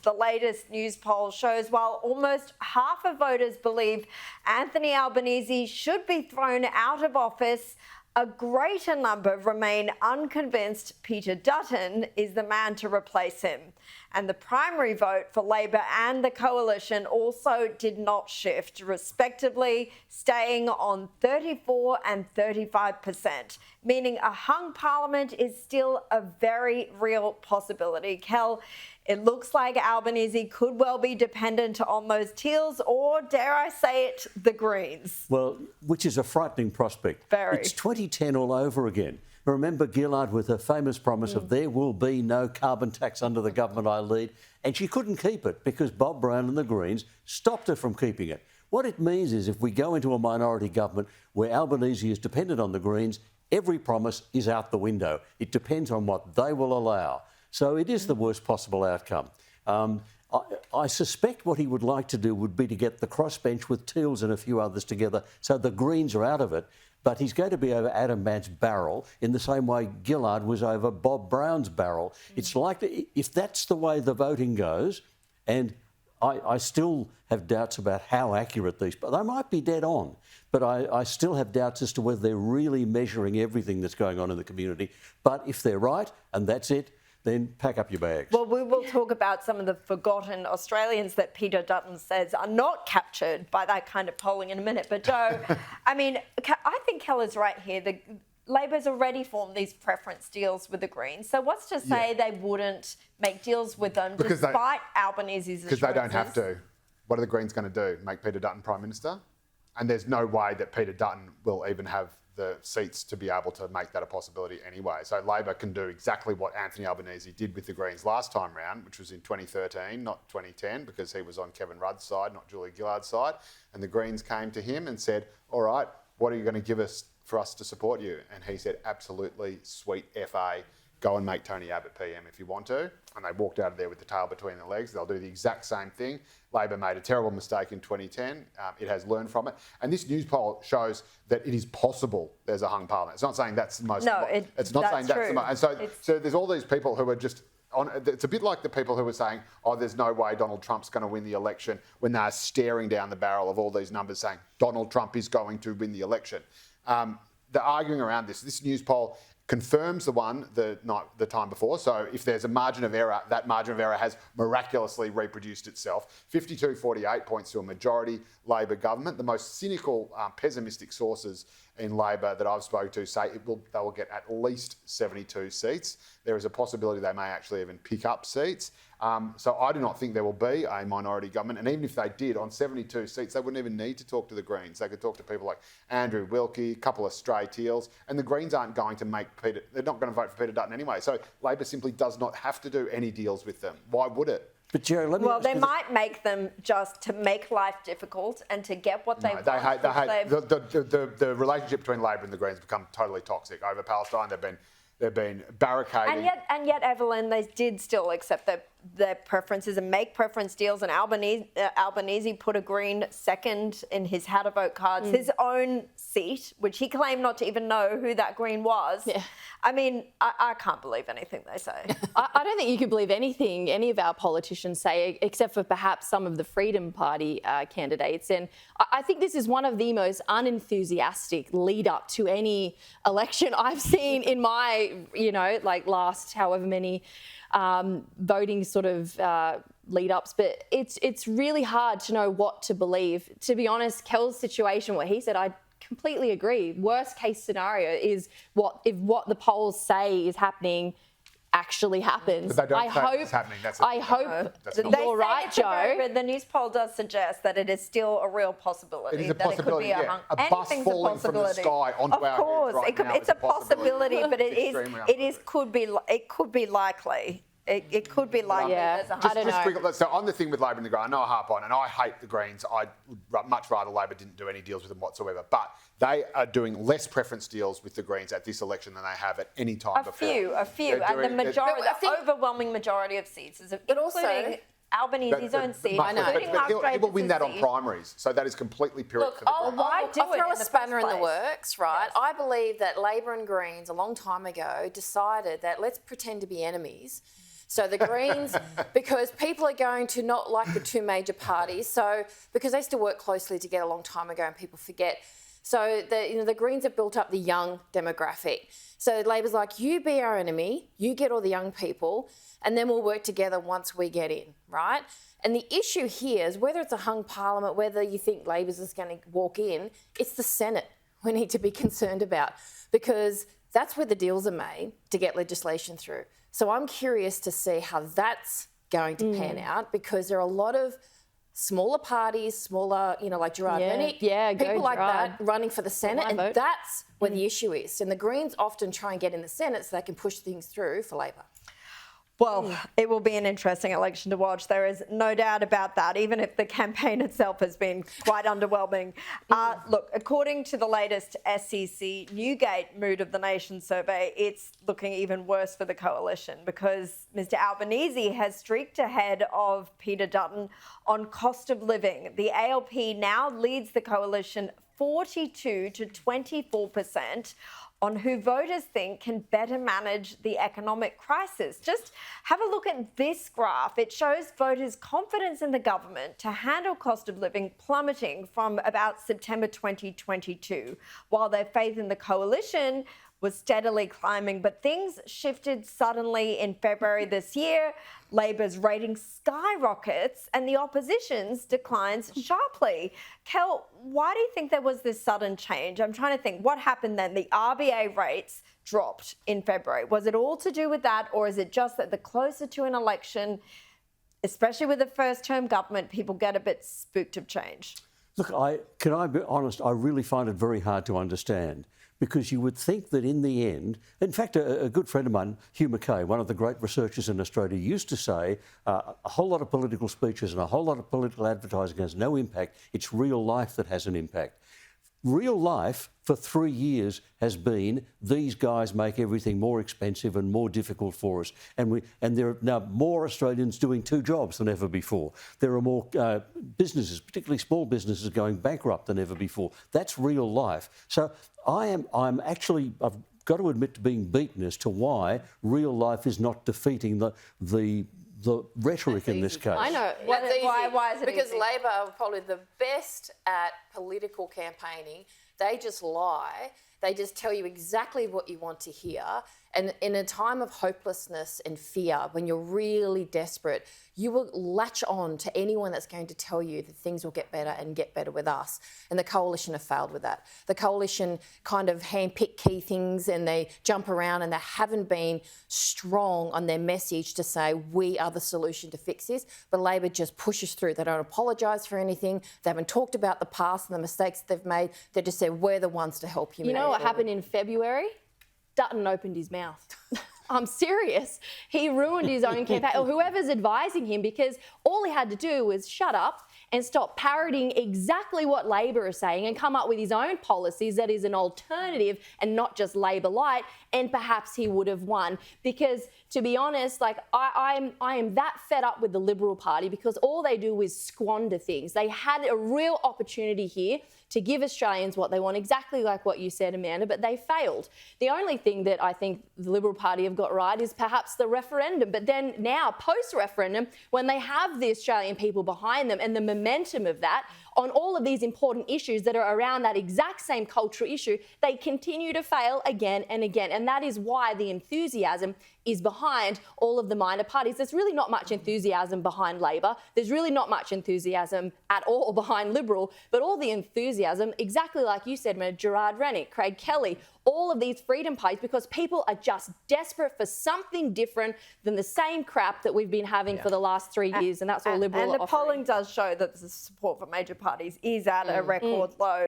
The latest Newspoll shows while almost half of voters believe Anthony Albanese should be thrown out of office, a greater number remain unconvinced Peter Dutton is the man to replace him. And the primary vote for Labor and the coalition also did not shift, respectively, staying on 34% and 35%, meaning a hung parliament is still a very real possibility. Kel, it looks like Albanese could well be dependent on those Teals or, dare I say it, the Greens. Well, which is a frightening prospect. Very. It's 2010 all over again. Remember Gillard with her famous promise of there will be no carbon tax under the government I lead, and she couldn't keep it because Bob Brown and the Greens stopped her from keeping it. What it means is if we go into a minority government where Albanese is dependent on the Greens, every promise is out the window. It depends on what they will allow. So it is the worst possible outcome. I suspect what he would like to do would be to get the crossbench with Teals and a few others together so the Greens are out of it. But he's going to be over Adam Bandt's barrel in the same way Gillard was over Bob Brown's barrel. It's likely, if that's the way the voting goes, and I still have doubts about how accurate these, but they might be dead on. But I still have doubts as to whether they're really measuring everything that's going on in the community. But if they're right, and that's it, then pack up your bags. Well, we will talk about some of the forgotten Australians that Peter Dutton says are not captured by that kind of polling in a minute. But Joe, I mean, I think Keller's right here. The Labor's already formed these preference deals with the Greens. So what's to say they wouldn't make deals with them despite Albanese's assurances? Because they don't have to. What are the Greens going to do? Make Peter Dutton Prime Minister? And there's no way that Peter Dutton will even have the seats to be able to make that a possibility anyway. So Labor can do exactly what Anthony Albanese did with the Greens last time round, which was in 2013, not 2010, because he was on Kevin Rudd's side, not Julia Gillard's side. And the Greens came to him and said, all right, what are you going to give us for us to support you? And he said, absolutely, sweet FA, go and make Tony Abbott PM if you want to. And they walked out of there with the tail between their legs. They'll do the exact same thing. Labor made a terrible mistake in 2010. It has learned from it. And this Newspoll shows that it is possible there's a hung parliament. It's not saying that's the most... No, it's not saying that's the most... And so there's all these people who are just... It's a bit like the people who were saying, oh, there's no way Donald Trump's going to win the election when they're staring down the barrel of all these numbers saying Donald Trump is going to win the election. They're arguing around this. This Newspoll confirms the one the time before. So if there's a margin of error, that margin of error has miraculously reproduced itself. 52-48 points to a majority Labor government. The most cynical, pessimistic sources in Labor that I've spoken to say they will get at least 72 seats. There is a possibility they may actually even pick up seats. So I do not think there will be a minority government. And even if they did, on 72 seats, they wouldn't even need to talk to the Greens. They could talk to people like Andrew Wilkie, a couple of stray Teals, and the Greens aren't going to they're not going to vote for Peter Dutton anyway. So Labor simply does not have to do any deals with them. Why would it? But Jerry, let me well, they might make them just to make life difficult and to get what they want. The relationship between Labor and the Greens has become totally toxic over Palestine. They've been barricading. And yet, Evelyn, they did still accept their preferences and make preference deals. And Albanese put a Green second in his how to vote cards, his own seat, which he claimed not to even know who that Green was. Yeah. I mean, I can't believe anything they say. I don't think you could believe anything any of our politicians say, except for perhaps some of the Freedom Party candidates. And I think this is one of the most unenthusiastic lead up to any election I've seen in my, last however many voting sort of lead ups. But it's really hard to know what to believe. To be honest, Kel's situation, what he said, I completely agree. Worst case scenario is if what the polls say is happening actually happens. But they don't say it's happening. I hope you're right, Joe. But the Newspoll does suggest that it is still a real possibility. It is a possibility, a bus falling from the sky onto our heads right now. It's a possibility, but it could be likely. It could be likely. Yeah, I don't know. So on the thing with Labor and the Greens, I know I harp on, and I hate the Greens. I'd much rather Labor didn't do any deals with them whatsoever. But they are doing less preference deals with the Greens at this election than they have at any time before. A few, and the majority, the overwhelming majority of seats is including Albanese's own seat. I know. But he will win that on primaries, so that is completely pyrrhic for the Greens. I'll throw a spanner in the works, right? Yes. I believe that Labor and Greens a long time ago decided that let's pretend to be enemies So the Greens, because people are going to not like the two major parties, so because they used to work closely together a long time ago and people forget. So the Greens have built up the young demographic. So Labor's like, you be our enemy, you get all the young people, and then we'll work together once we get in, right? And the issue here is whether it's a hung parliament, whether you think Labor's is going to walk in, it's the Senate we need to be concerned about, because that's where the deals are made to get legislation through. So I'm curious to see how that's going to pan out, because there are a lot of smaller parties, smaller, like Gerard Rennick, people like that running for the Senate, and that's where the issue is. And the Greens often try and get in the Senate so they can push things through for Labor. Well, it will be an interesting election to watch. There is no doubt about that, even if the campaign itself has been quite underwhelming. Look, according to the latest SEC Newgate Mood of the Nation survey, it's looking even worse for the coalition, because Mr Albanese has streaked ahead of Peter Dutton on cost of living. The ALP now leads the coalition 42 to 24% on who voters think can better manage the economic crisis. Just have a look at this graph. It shows voters' confidence in the government to handle cost of living plummeting from about September 2022, while their faith in the coalition was steadily climbing. But things shifted suddenly in February this year. Labor's rating skyrockets and the opposition's declines sharply. Kel, why do you think there was this sudden change? I'm trying to think what happened then. The RBA rates dropped in February. Was it all to do with that, or is it just that the closer to an election, especially with the first-term government, people get a bit spooked of change? Look, can I be honest, I really find it very hard to understand, because you would think that in the end, in fact, a good friend of mine, Hugh Mackay, one of the great researchers in Australia, used to say a whole lot of political speeches and a whole lot of political advertising has no impact. It's real life that has an impact. Real life for 3 years has been these guys make everything more expensive and more difficult for us. And there are now more Australians doing two jobs than ever before. There are more businesses, particularly small businesses, going bankrupt than ever before. That's real life. So I've got to admit to being beaten as to why real life is not defeating the rhetoric in this case. I know. Why is it because easy? Labor are probably the best at political campaigning. They just lie. They just tell you exactly what you want to hear. And in a time of hopelessness and fear, when you're really desperate, you will latch on to anyone that's going to tell you that things will get better and get better with us. And the coalition have failed with that. The coalition kind of handpick key things and they jump around, and they haven't been strong on their message to say, we are the solution to fix this. But Labor just pushes through. They don't apologise for anything. They haven't talked about the past and the mistakes they've made. They just said, we're the ones to help you. You know what happened in February? Dutton opened his mouth. I'm serious. He ruined his own campaign, or whoever's advising him, because all he had to do was shut up and stop parroting exactly what Labor is saying and come up with his own policies that is an alternative and not just Labor light, and perhaps he would have won. Because to be honest, I am that fed up with the Liberal Party, because all they do is squander things. They had a real opportunity here to give Australians what they want, exactly like what you said, Amanda, but they failed. The only thing that I think the Liberal Party have got right is perhaps the referendum. But then now, post-referendum, when they have the Australian people behind them and the momentum of that on all of these important issues that are around that exact same cultural issue, they continue to fail again and again. And that is why the enthusiasm is behind all of the minor parties. There's really not much enthusiasm behind Labor. There's really not much enthusiasm at all behind Liberal, but all the enthusiasm, exactly like you said, Gerard Rennick, Craig Kelly, all of these freedom parties, because people are just desperate for something different than the same crap that we've been having for the last 3 years, and that's all Liberal are offering. And the polling does show that the support for major parties is at a record low.